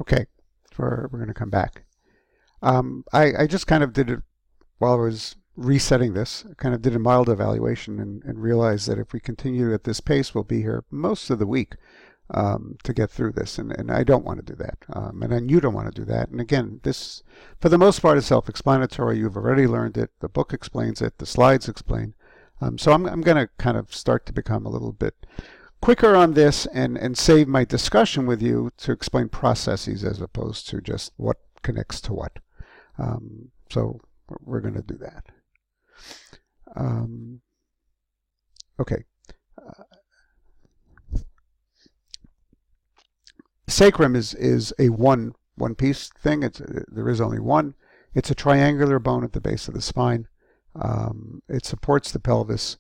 Okay, we're going to come back. I just kind of did it while I was resetting this. I kind of did a mild evaluation and realized that if we continue at this pace, we'll be here most of the week to get through this. And I don't want to do that. And then you don't want to do that. And again, this, for the most part, is self-explanatory. You've already learned it. The book explains it. The slides explain. So I'm going to kind of start to become a little bit quicker on this and save my discussion with you to explain processes as opposed to just what connects to what. So we're going to do that. Okay. Sacrum is a one piece thing. There is only one. It's a triangular bone at the base of the spine. It supports the pelvis.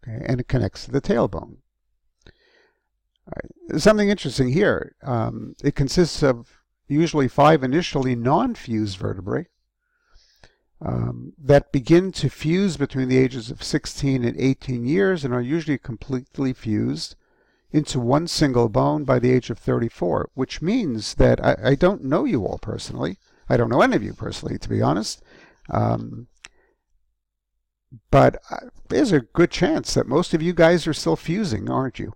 Okay, and it connects to the tailbone. All right. Something interesting here. It consists of usually 5 initially non-fused vertebrae that begin to fuse between the ages of 16 and 18 years and are usually completely fused into one single bone by the age of 34, which means that I don't know you all personally. I don't know any of you personally, to be honest. But there's a good chance that most of you guys are still fusing, aren't you?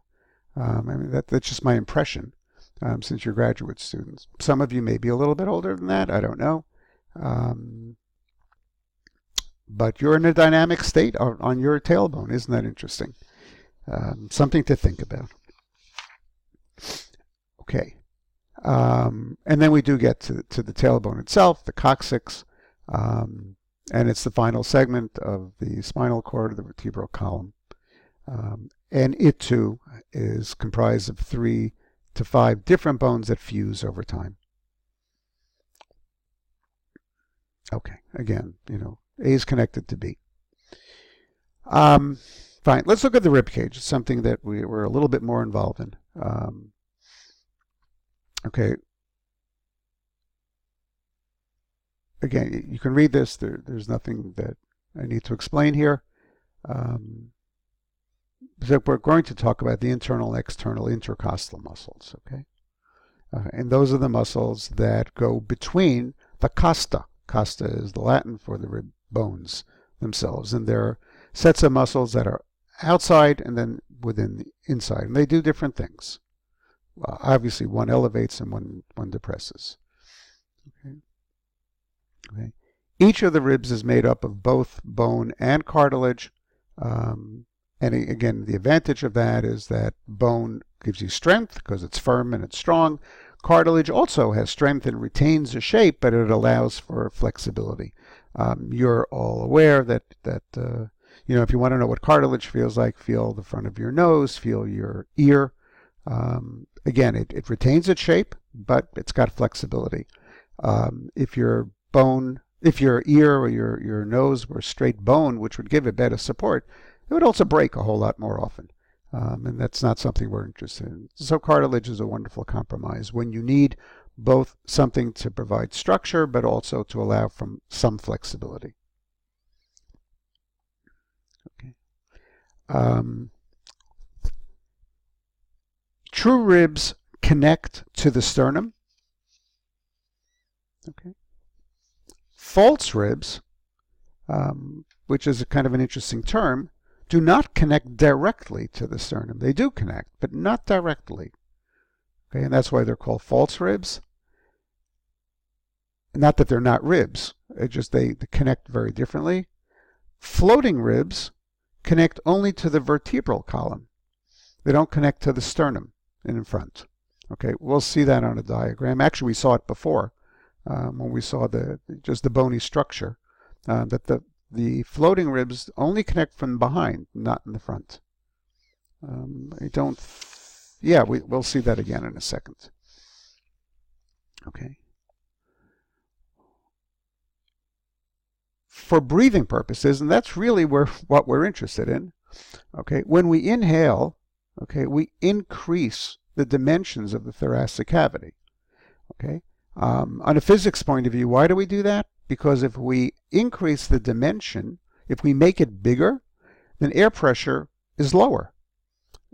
I mean, that's just my impression, since you're graduate students. Some of you may be a little bit older than that. I don't know. But you're in a dynamic state on your tailbone. Isn't that interesting? Something to think about. Okay. And then we do get to the tailbone itself, the coccyx. And it's the final segment of the spinal cord of the vertebral column. And it too is comprised of 3 to 5 different bones that fuse over time. Okay, again, A is connected to B. Fine, let's look at the rib cage. It's something that we're a little bit more involved in. Okay. Again, you can read this. There's nothing that I need to explain here. So we're going to talk about the internal and external intercostal muscles, okay? And those are the muscles that go between the costa. Costa is the Latin for the rib bones themselves. And there are sets of muscles that are outside and then within the inside. And they do different things. Obviously, one elevates and one depresses. Okay. Okay. Each of the ribs is made up of both bone and cartilage. And again, the advantage of that is that bone gives you strength because it's firm and it's strong. Cartilage also has strength and retains a shape, but it allows for flexibility. You're all aware that if you want to know what cartilage feels like, feel the front of your nose, feel your ear. Again, it retains its shape, but it's got flexibility. If your ear or your nose were straight bone, which would give it better support, it would also break a whole lot more often. And that's not something we're interested in. So cartilage is a wonderful compromise when you need both something to provide structure, but also to allow from some flexibility. Okay. True ribs connect to the sternum. Okay. False ribs, which is a kind of an interesting term, do not connect directly to the sternum. They do connect, but not directly. Okay, and that's why they're called false ribs. Not that they're not ribs, it just they connect very differently. Floating ribs connect only to the vertebral column. They don't connect to the sternum in front. Okay, we'll see that on a diagram. Actually, we saw it before when we saw just the bony structure, that the floating ribs only connect from behind, not in the front. We'll see that again in a second. Okay. For breathing purposes, and that's really what we're interested in, okay, when we inhale, okay, we increase the dimensions of the thoracic cavity. Okay. On a physics point of view, why do we do that? Because if we increase the dimension, if we make it bigger, then air pressure is lower.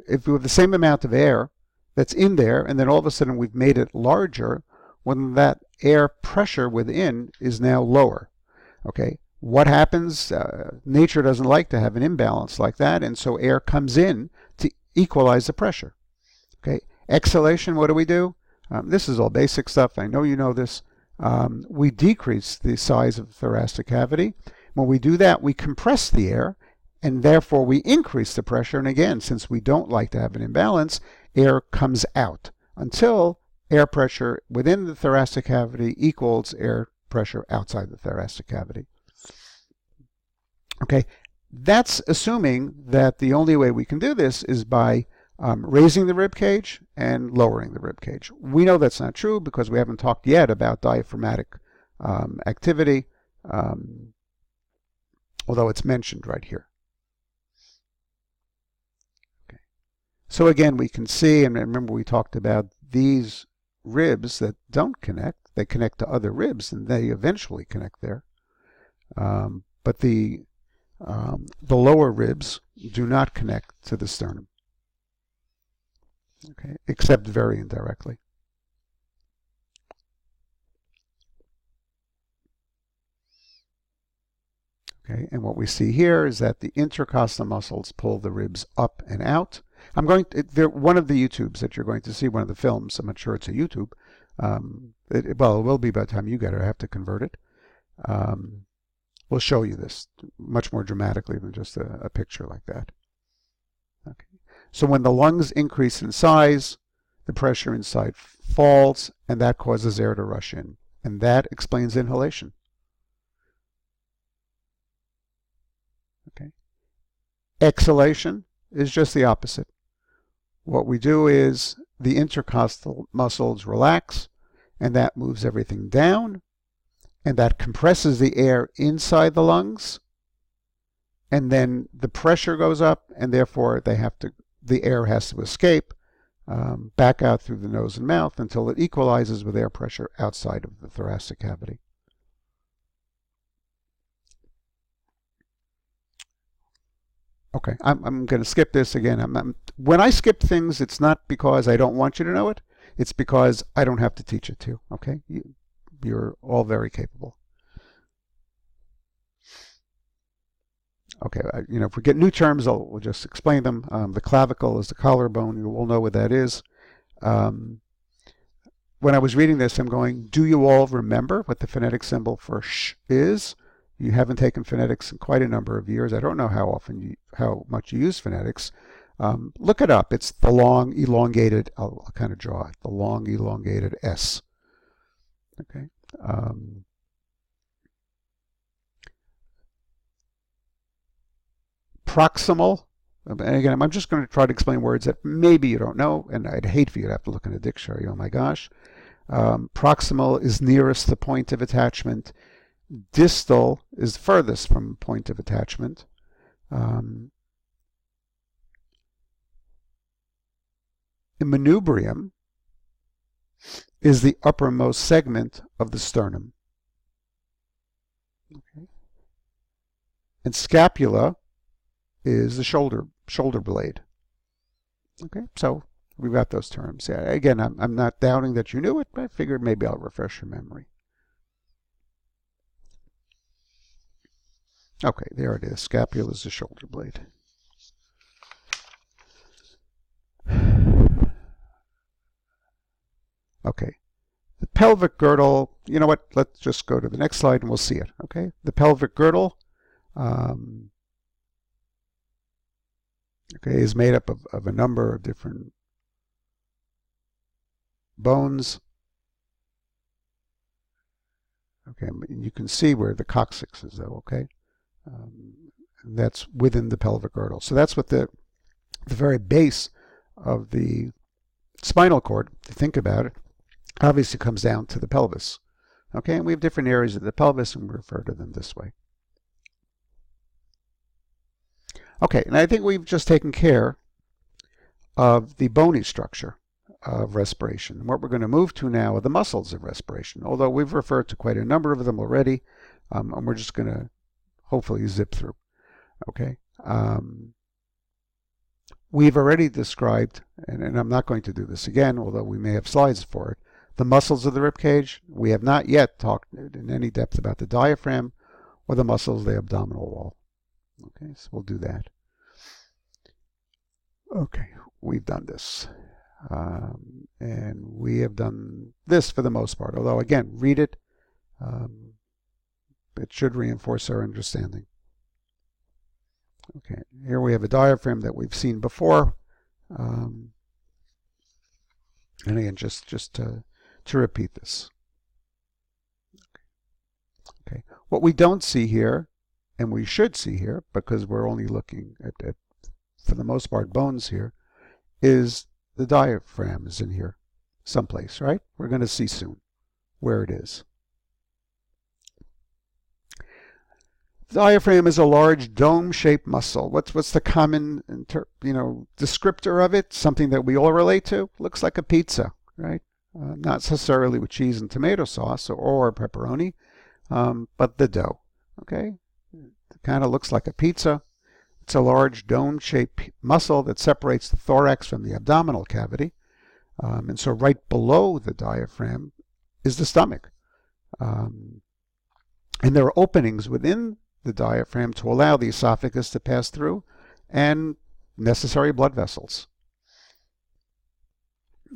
if we have the same amount of air that's in there, and then all of a sudden we've made it larger, when that air pressure within is now lower. Okay, what happens? Nature doesn't like to have an imbalance like that, and so air comes in to equalize the pressure. Okay, exhalation, what do? This is all basic stuff. I know you know this. We decrease the size of the thoracic cavity. When we do that, we compress the air, and therefore we increase the pressure. And again, since we don't like to have an imbalance, air comes out until air pressure within the thoracic cavity equals air pressure outside the thoracic cavity. Okay, that's assuming that the only way we can do this is by raising the rib cage and lowering the rib cage. We know that's not true because we haven't talked yet about diaphragmatic activity, although it's mentioned right here. Okay. So again, we can see, and remember we talked about these ribs that don't connect. They connect to other ribs, and they eventually connect there. But the lower ribs do not connect to the sternum. Okay, except very indirectly. Okay, and what we see here is that the intercostal muscles pull the ribs up and out. I'm going to, one of the YouTubes that you're going to see, one of the films, I'm not sure it's a YouTube. Well, it will be by the time you get it. I have to convert it. We'll show you this much more dramatically than just a picture like that. Okay. So when the lungs increase in size, the pressure inside falls, and that causes air to rush in. And that explains inhalation. Okay. Exhalation is just the opposite. What we do is the intercostal muscles relax, and that moves everything down, and that compresses the air inside the lungs, and then the pressure goes up, and therefore the air has to escape back out through the nose and mouth until it equalizes with air pressure outside of the thoracic cavity. Okay, I'm going to skip this again. When I skip things, it's not because I don't want you to know it. It's because I don't have to teach it to you. Okay, you're all very capable. Okay, if we get new terms, we'll just explain them. The clavicle is the collarbone. You all know what that is. When I was reading this, I'm going, do you all remember what the phonetic symbol for sh is? You haven't taken phonetics in quite a number of years. I don't know how much you use phonetics. Look it up. It's the long elongated, I'll kind of draw it, the long elongated S. Okay. Proximal, and again, I'm just going to try to explain words that maybe you don't know, and I'd hate for you to have to look in a dictionary, oh my gosh. Proximal is nearest the point of attachment. Distal is furthest from point of attachment. Manubrium is the uppermost segment of the sternum. Okay. And scapula is the shoulder blade. Okay, so we've got those terms. Yeah, again, I'm not doubting that you knew it, but I figured maybe I'll refresh your memory. Okay, there it is. Scapula is the shoulder blade. Okay, the pelvic girdle, you know what, let's just go to the next slide and we'll see it. Okay, the pelvic girdle is made up of a number of different bones. Okay, you can see where the coccyx is though, okay? That's within the pelvic girdle. So that's what the very base of the spinal cord, to think about it, obviously comes down to the pelvis. Okay, and we have different areas of the pelvis and we refer to them this way. Okay, and I think we've just taken care of the bony structure of respiration. And what we're going to move to now are the muscles of respiration, although we've referred to quite a number of them already, and we're just going to hopefully zip through. Okay. we've already described, and I'm not going to do this again, although we may have slides for it, the muscles of the rib cage. We have not yet talked in any depth about the diaphragm or the muscles of the abdominal wall. Okay, so we'll do that. Okay, we've done this. And we have done this for the most part, although again, read it. It should reinforce our understanding. Okay, here we have a diaphragm that we've seen before. And again, just to repeat this. Okay, what we don't see here, and we should see here, because we're only looking at for the most part, bones here, is the diaphragm is in here someplace, right? We're going to see soon where it is. The diaphragm is a large dome-shaped muscle. What's the common descriptor of it? Something that we all relate to? Looks like a pizza, right? Not necessarily with cheese and tomato sauce or pepperoni, but the dough. Okay, it kind of looks like a pizza. It's a large dome-shaped muscle that separates the thorax from the abdominal cavity. And so right below the diaphragm is the stomach. And there are openings within the diaphragm to allow the esophagus to pass through and necessary blood vessels.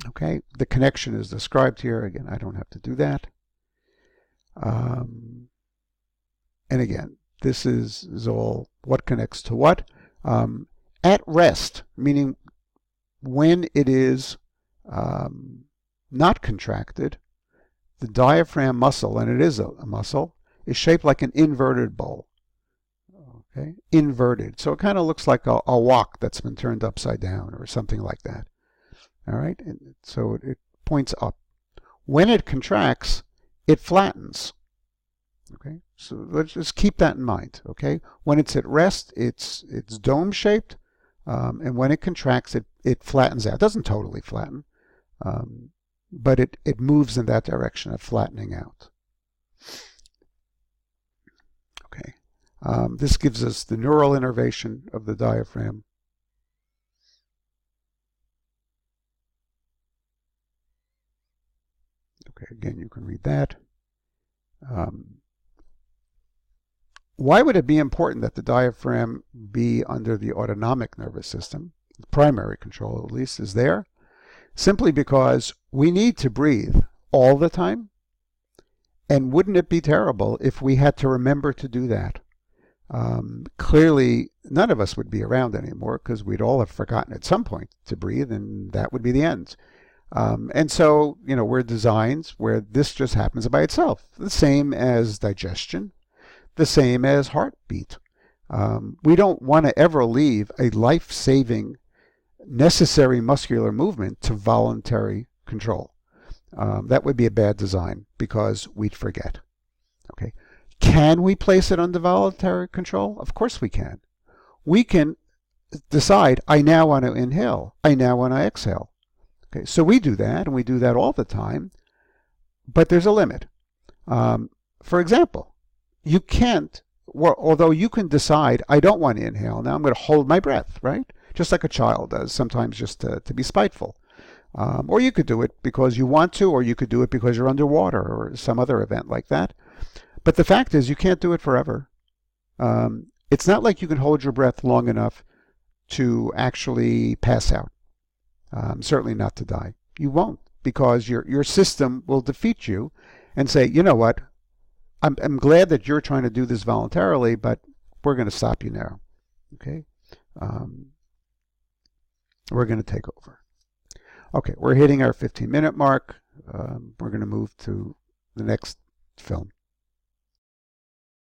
Okay, the connection is described here. Again, I don't have to do that. And again, this is all what connects to what. At rest, meaning when it is not contracted, the diaphragm muscle, and it is a muscle, is shaped like an inverted bowl. Okay, inverted. So it kind of looks like a wok that's been turned upside down or something like that. All right, and so it points up. When it contracts, it flattens. Okay, so let's just keep that in mind. Okay, when it's at rest, it's dome-shaped, and when it contracts, it flattens out. It doesn't totally flatten, but it moves in that direction of flattening out. Okay, this gives us the neural innervation of the diaphragm. Okay, again, you can read that. Why would it be important that the diaphragm be under the autonomic nervous system? The primary control, at least, is there. Simply because we need to breathe all the time. And wouldn't it be terrible if we had to remember to do that? Clearly, none of us would be around anymore because we'd all have forgotten at some point to breathe, and that would be the end. And so, we're designed where this just happens by itself. The same as digestion. The same as heartbeat. We don't want to ever leave a life-saving, necessary muscular movement to voluntary control. That would be a bad design because we'd forget. Okay, can we place it under voluntary control? Of course we can. We can decide, I now want to inhale. I now want to exhale. Okay, so we do that, and we do that all the time, but there's a limit. For example, you can't, although you can decide, I don't want to inhale, now I'm going to hold my breath, right? Just like a child does, sometimes just to be spiteful. Or you could do it because you want to, or you could do it because you're underwater, or some other event like that. But the fact is, you can't do it forever. It's not like you can hold your breath long enough to actually pass out. Certainly not to die. You won't, because your system will defeat you and say, you know what, I'm glad that you're trying to do this voluntarily, but we're going to stop you now. Okay? We're going to take over. Okay, we're hitting our 15-minute mark. We're going to move to the next film.